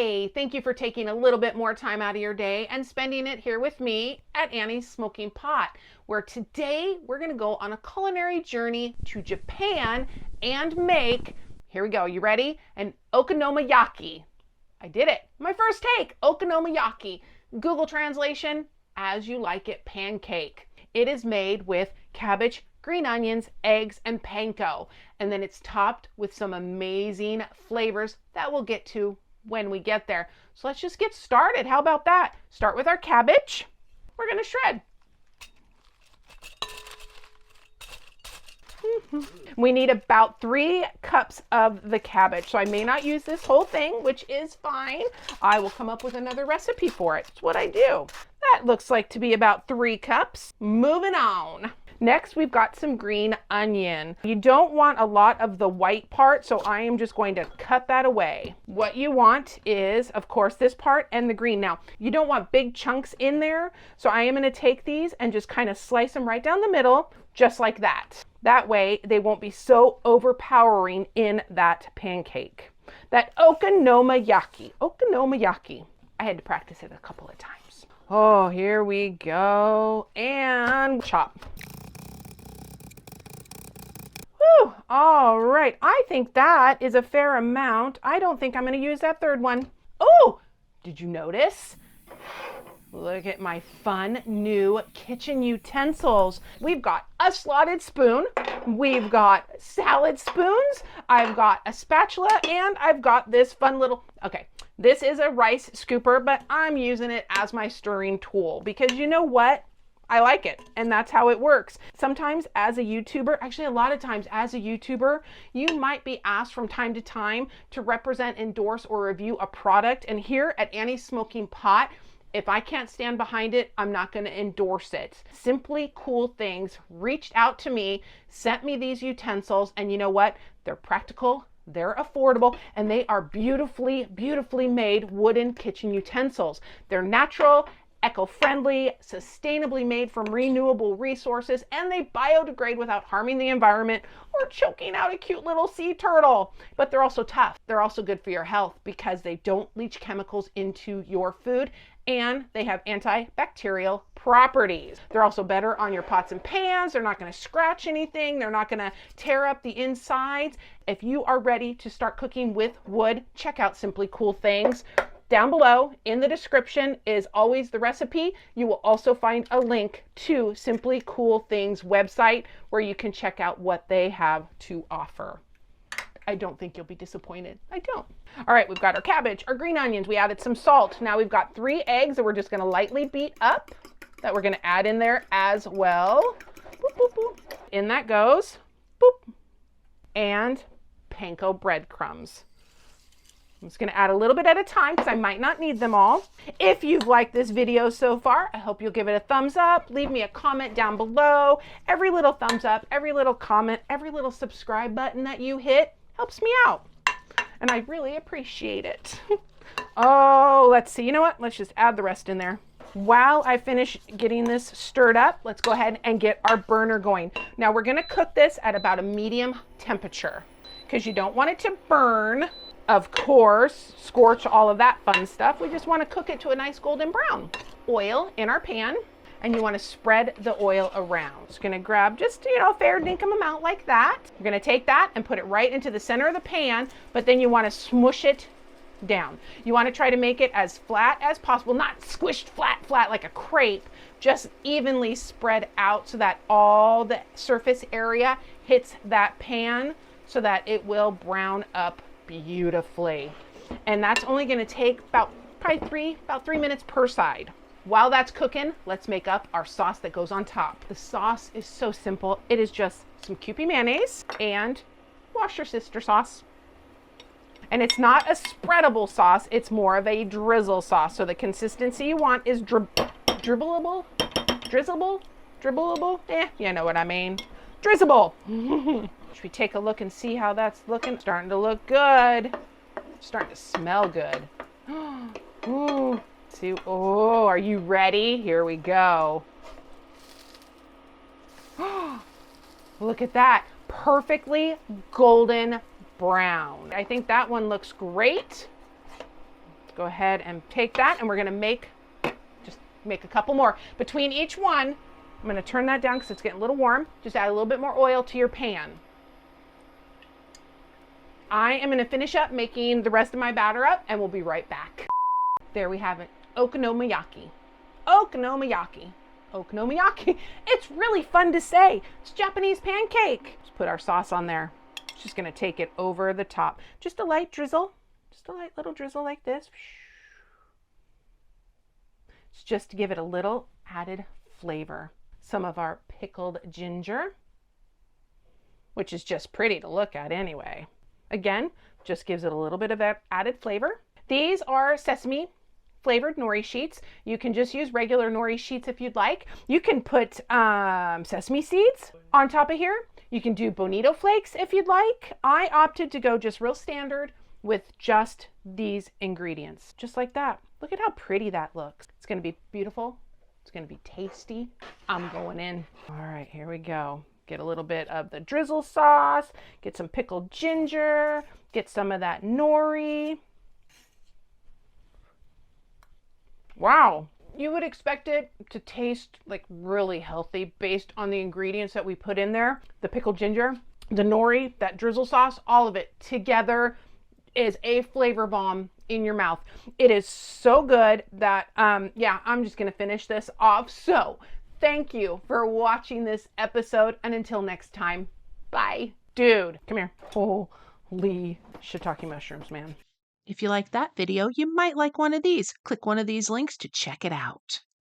Hey, thank you for taking a little bit more time out of your day and spending it here with me at Annie's Smoking Pot, where today we're going to go on a culinary journey to Japan and make, here we go, you ready? An okonomiyaki. I did it. My first take, okonomiyaki. Google translation, as you like it pancake. It is made with cabbage, green onions, eggs, and panko. And then it's topped with some amazing flavors that we'll get to when we get there. So let's just get started. How about that? Start with our cabbage. We're going to shred. We need about 3 cups of the cabbage. So I may not use this whole thing, which is fine. I will come up with another recipe for it. It's what I do. That looks like to be about 3 cups. Moving on. Next, we've got some green onion. You don't want a lot of the white part, so I am just going to cut that away. What you want is, of course, this part and the green. Now, you don't want big chunks in there, so I am going to take these and just kind of slice them right down the middle, just like that. That way, they won't be so overpowering in that pancake. That okonomiyaki. Okonomiyaki. I had to practice it a couple of times. Oh, here we go. And chop. Whew, all right, I think that is a fair amount. I don't think I'm going to use that third one. Oh, did you notice? Look at my fun new kitchen utensils. We've got a slotted spoon, we've got salad spoons, I've got a spatula, and I've got this fun little, okay, this is a rice scooper, but I'm using it as my stirring tool because you know what? I like it, and that's how it works. Sometimes as a YouTuber, actually a lot of times as a YouTuber, you might be asked from time to time to represent, endorse, or review a product. And here at Annie's Smoking Pot, if I can't stand behind it, I'm not going to endorse it. Simply Cool Things reached out to me, sent me these utensils, and you know what? They're practical, they're affordable, and they are beautifully, beautifully made wooden kitchen utensils. They're natural, eco-friendly, sustainably made from renewable resources, and they biodegrade without harming the environment or choking out a cute little sea turtle. But they're also tough. They're also good for your health because they don't leach chemicals into your food, and they have antibacterial properties. They're also better on your pots and pans. They're not going to scratch anything. They're not going to tear up the insides. If you are ready to start cooking with wood, check out Simply Cool Things. Down below in the description is always the recipe. You will also find a link to Simply Cool Things website where you can check out what they have to offer. I don't think you'll be disappointed. I don't. All right, we've got our cabbage, our green onions. We added some salt. Now we've got 3 eggs that we're just going to lightly beat up that we're going to add in there as well. Boop, boop, boop. In that goes. Boop. And panko breadcrumbs. I'm just going to add a little bit at a time because I might not need them all. If you've liked this video so far, I hope you'll give it a thumbs up. Leave me a comment down below. Every little thumbs up, every little comment, every little subscribe button that you hit helps me out. And I really appreciate it. Oh, let's see. You know what? Let's just add the rest in there. While I finish getting this stirred up, let's go ahead and get our burner going. Now we're going to cook this at about a medium temperature because you don't want it to burn. Of course, scorch all of that fun stuff. We just want to cook it to a nice golden brown. Oil in our pan, and you want to spread the oil around. Just going to grab just, a fair dinkum amount like that. You're going to take that and put it right into the center of the pan, but then you want to smush it down. You want to try to make it as flat as possible, not squished flat like a crepe, just evenly spread out so that all the surface area hits that pan so that it will brown up beautifully. And that's only going to take about 3 minutes per side. While that's cooking, let's make up our sauce that goes on top. The sauce is so simple. It is just some Kewpie mayonnaise and Worcestershire sauce. And it's not a spreadable sauce, it's more of a drizzle sauce. So the consistency you want is drizzleable, you know what I mean. Drizzable. Should we take a look and see how that's looking? Starting to look good. Starting to smell good. Ooh. See, oh, are you ready? Here we go. Look at that. Perfectly golden brown. I think that one looks great. Let's go ahead and take that, and we're gonna just make a couple more. Between each one, I'm gonna turn that down because it's getting a little warm. Just add a little bit more oil to your pan. I am gonna finish up making the rest of my batter up, and we'll be right back. There we have it, okonomiyaki. Okonomiyaki. Okonomiyaki. It's really fun to say. It's Japanese pancake. Let's put our sauce on there. Just gonna take it over the top. Just a light drizzle. Just a light little drizzle like this. It's just to give it a little added flavor. Some of our pickled ginger, which is just pretty to look at anyway. Again, just gives it a little bit of added flavor. These are sesame flavored nori sheets. You can just use regular nori sheets if you'd like. You can put sesame seeds on top of here. You can do bonito flakes if you'd like. I opted to go just real standard with just these ingredients, just like that. Look at how pretty that looks. It's gonna be beautiful. It's gonna be tasty. I'm going in. All right, here we go. Get a little bit of the drizzle sauce, get some pickled ginger, get some of that nori. Wow. You would expect it to taste like really healthy based on the ingredients that we put in there. The pickled ginger, the nori, that drizzle sauce, all of it together is a flavor bomb in your mouth. It is so good that, yeah, I'm just gonna finish this off. So thank you for watching this episode, and until next time, bye. Dude, come here. Holy shiitake mushrooms, man. If you like that video, you might like one of these. Click one of these links to check it out.